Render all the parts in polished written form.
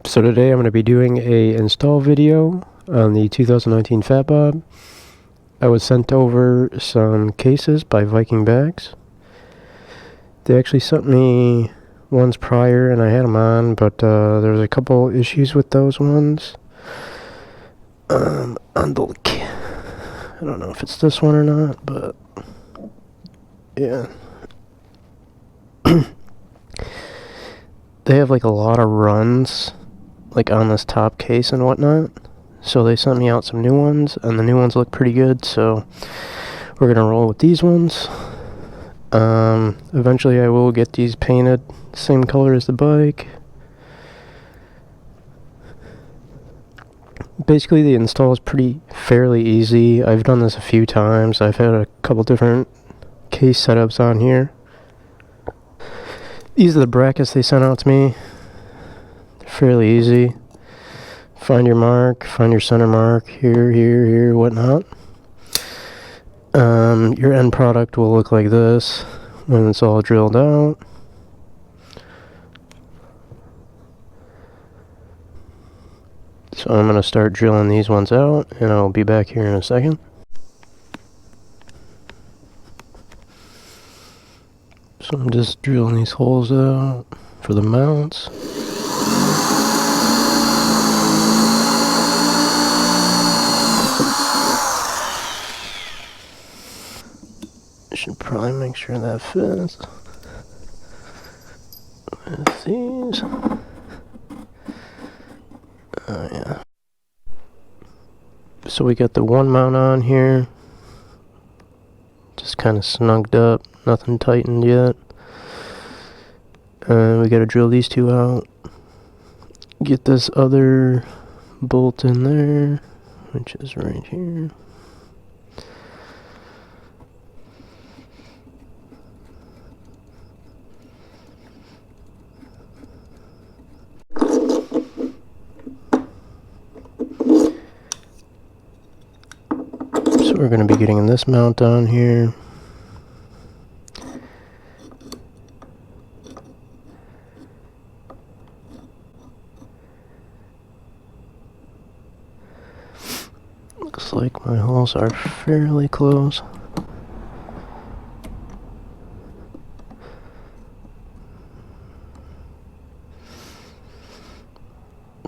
So today I'm going to be doing a install video on the 2019 fatbob. I was sent over some cases by Viking Bags. They actually sent me ones prior and I had them on, but there was a couple issues with those ones. On the, I don't know if it's this one or not, but yeah. They have like a lot of runs like on this top case and whatnot, so they sent me out some new ones, and the new ones look pretty good, so we're gonna roll with these ones. Eventually I will get these painted same color as the bike. Basically the install is fairly easy. I've done this a few times. I've had a couple different case setups on here. These are the brackets they sent out to me. They're fairly easy. Find your mark, find your center mark, here, whatnot. Your end product will look like this when it's all drilled out. So I'm going to start drilling these ones out, and I'll be back here in a second. So I'm just drilling these holes out for the mounts. Should probably make sure that fits with these. Oh yeah. So we got the one mount on here, just kind of snugged up, nothing tightened yet. We gotta drill these two out. Get this other bolt in there, which is right here. So we're going to be getting this mount on here. Looks like my holes are fairly close.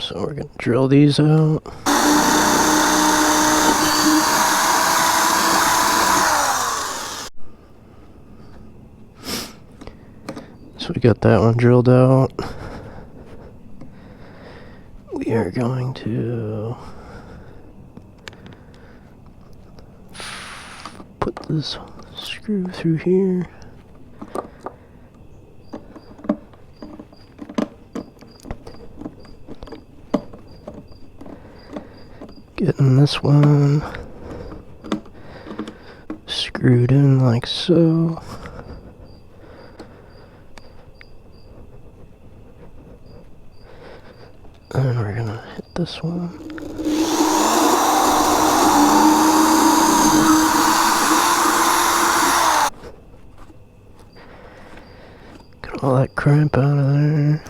So we're going to drill these out. So we got that one drilled out. We are going to put this screw through here. Getting this one screwed in like so. And we're gonna hit this one. Get all that crimp out of there.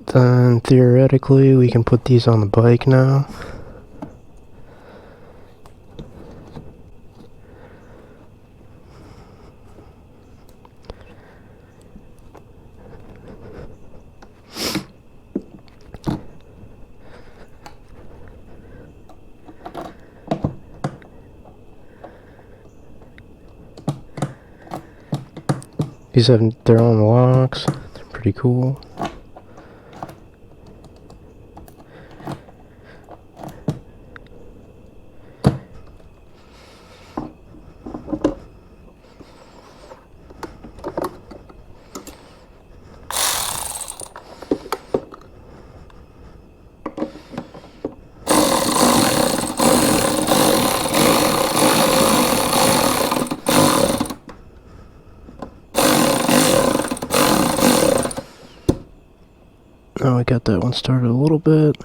Then theoretically we can put these on the bike now. These have their own locks. They're pretty cool. Now we got that one started a little bit.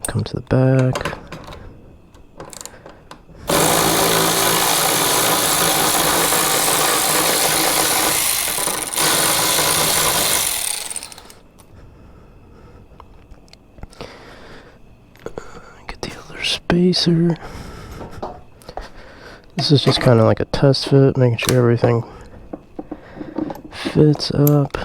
Come to the back. Get the other spacer. This is just kind of like a test fit, making sure everything fits up.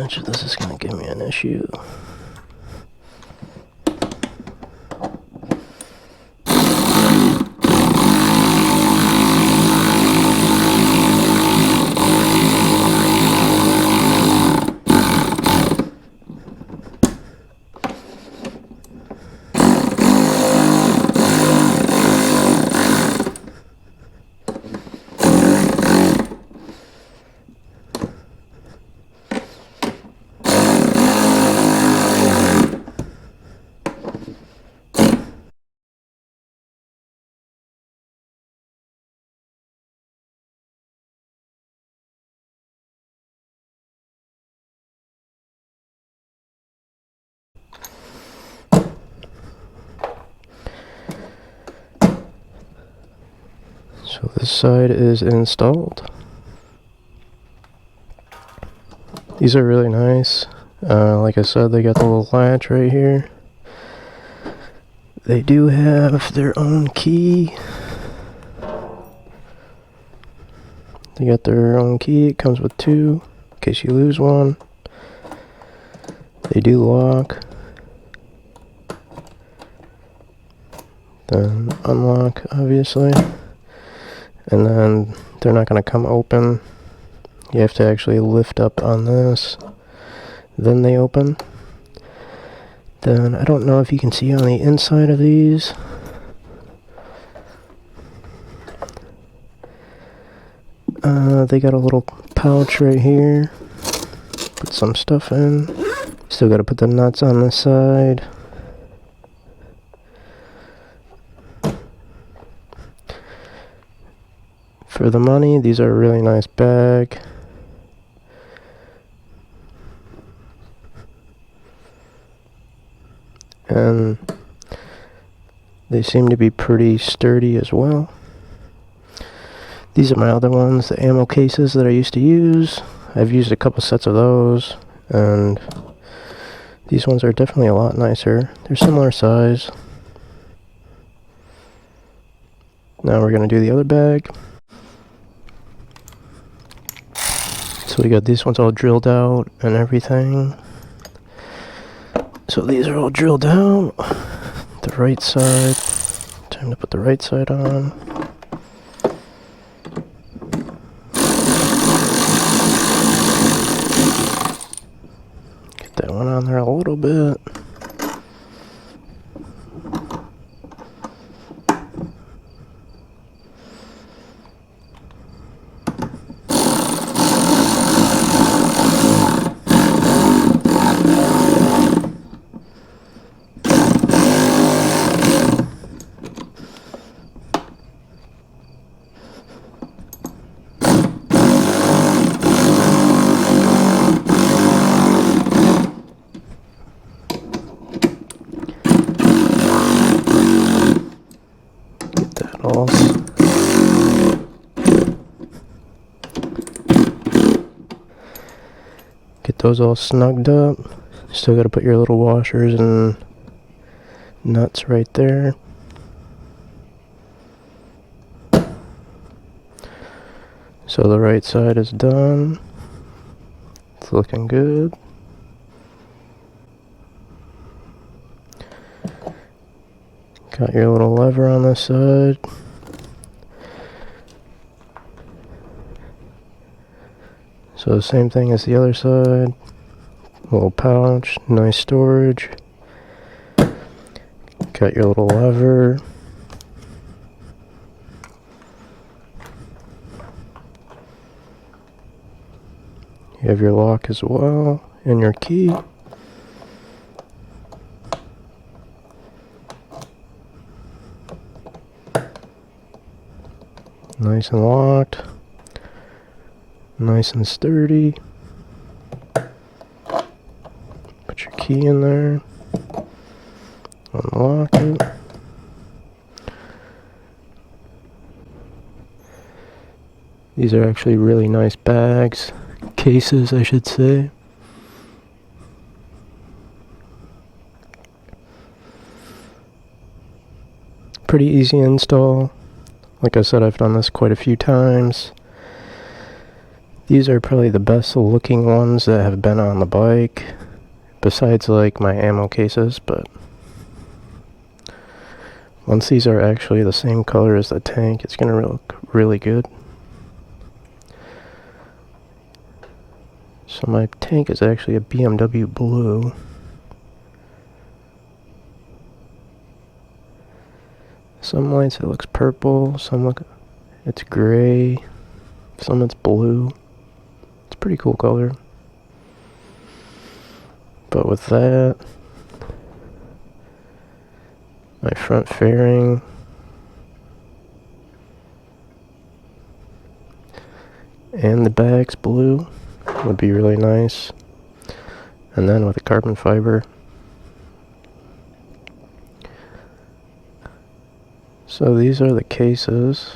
Which this is going to give me an issue. So this side is installed. These are really nice. Like I said, they got the little latch right here. They do have their own key. They got their own key. It comes with two in case you lose one. They do lock. Then unlock, obviously. And then they're not going to come open. You have to actually lift up on this. Then they open. Then I don't know if you can see on the inside of these. They got a little pouch right here. Put some stuff in. Still got to put the nuts on this side. For the money, these are a really nice bag. And they seem to be pretty sturdy as well. These are my other ones, the ammo cases that I used to use. I've used a couple sets of those, and these ones are definitely a lot nicer. They're similar size. Now we're going to do the other bag. So we got these ones all drilled out and everything. So these are all drilled out. The right side. Time to put the right side on. Get that one on there a little bit. Get those all snugged up. Still got to put your little washers and nuts right there. So the right side is done. It's looking good. Got your little lever on this side. So the same thing as the other side. Little pouch, nice storage. Got your little lever. You have your lock as well, and your key. Nice and locked. Nice and sturdy. Put your key in there. Unlock it. These are actually really nice bags. Cases, I should say. Pretty easy install. Like I said, I've done this quite a few times. These are probably the best looking ones that have been on the bike, besides like my ammo cases, but once these are actually the same color as the tank, it's going to look really good. So my tank is actually a BMW blue. Some lights it looks purple, some look it's gray, some it's blue. It's a pretty cool color. But with that, my front fairing, and the bag's blue would be really nice. And then with a carbon fiber. So these are the cases.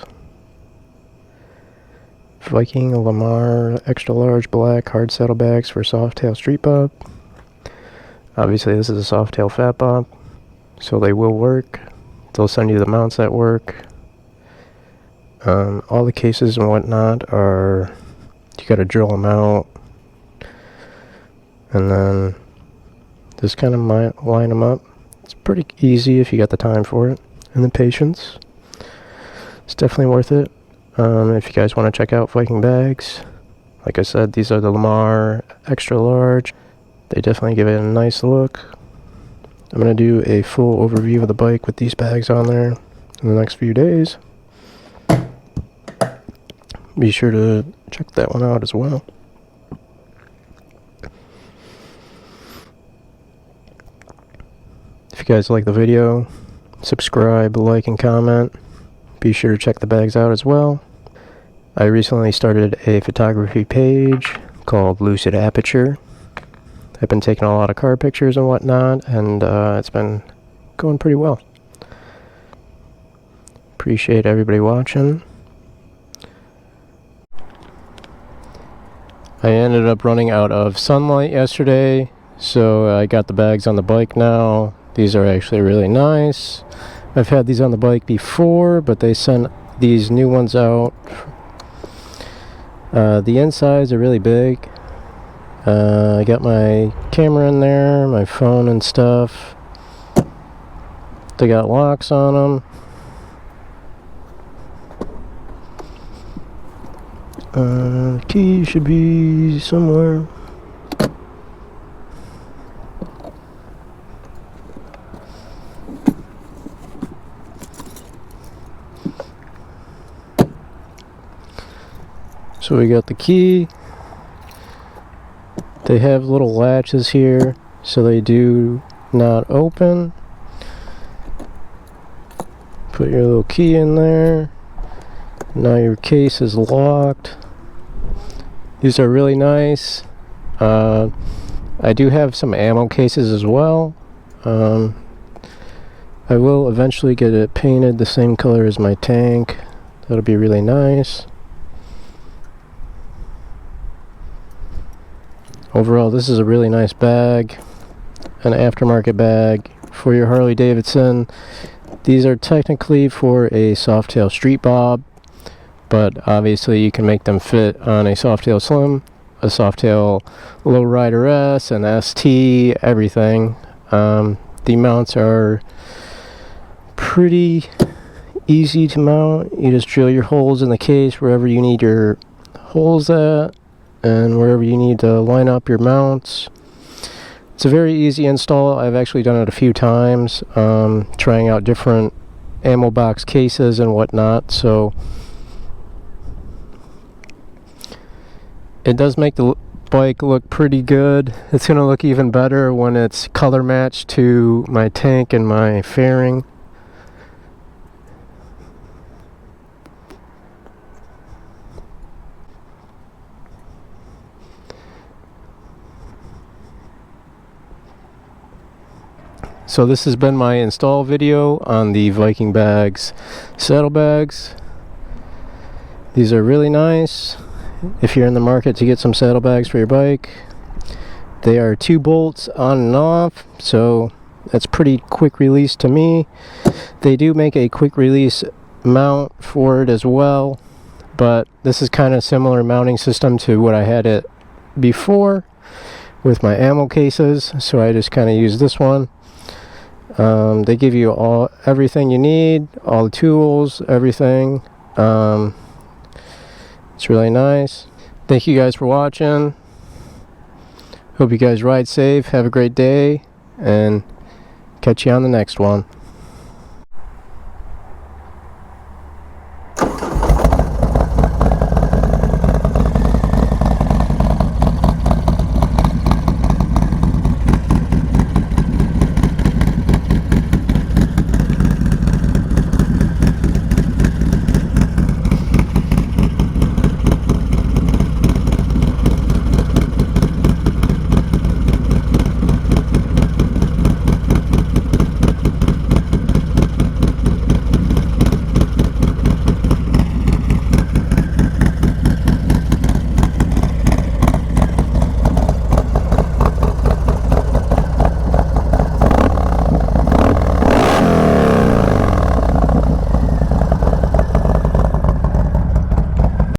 Viking Lamellar extra large black hard saddlebags for Softail street bob. Obviously this is a Softail fat bob, so they will work. They'll send you the mounts that work. All the cases and whatnot are, you gotta drill them out and then just kind of line them up. It's pretty easy if you got the time for it and the patience. It's definitely worth it. If you guys want to check out Viking bags, like I said, these are the Lamellar extra large. They definitely give it a nice look. I'm going to do a full overview of the bike with these bags on there in the next few days. Be sure to check that one out as well. If you guys like the video, subscribe, like, and comment. Be sure to check the bags out as well. I recently started a photography page called Lucid Aperture. I've been taking a lot of car pictures and whatnot, and it's been going pretty well. Appreciate everybody watching. I ended up running out of sunlight yesterday, so I got the bags on the bike now. These are actually really nice. I've had these on the bike before, but they sent these new ones out. The insides are really big. I got my camera in there, my phone and stuff. They got locks on them. The key should be somewhere. So we got the key. They have little latches here, so they do not open. Put your little key in there. Now your case is locked. These are really nice. I do have some ammo cases as well. I will eventually get it painted the same color as my tank. That'll be really nice. Overall, this is a really nice bag, an aftermarket bag for your Harley Davidson. These are technically for a Softail street bob, but obviously you can make them fit on a Softail Slim, a Softail Lowrider S, an ST, everything. The mounts are pretty easy to mount. You just drill your holes in the case wherever you need your holes at, and wherever you need to line up your mounts. It's a very easy install. I've actually done it a few times, trying out different ammo box cases and whatnot, so it does make the bike look pretty good. It's going to look even better when it's color matched to my tank and my fairing. So this has been my install video on the Viking Bags saddlebags. These are really nice if you're in the market to get some saddlebags for your bike. They are 2 bolts on and off, so that's pretty quick release to me. They do make a quick release mount for it as well, but this is kind of similar mounting system to what I had it before with my ammo cases, so I just kind of use this one. They give you everything you need, all the tools, everything. It's really nice. Thank you guys for watching. Hope you guys ride safe, have a great day, and catch you on the next one.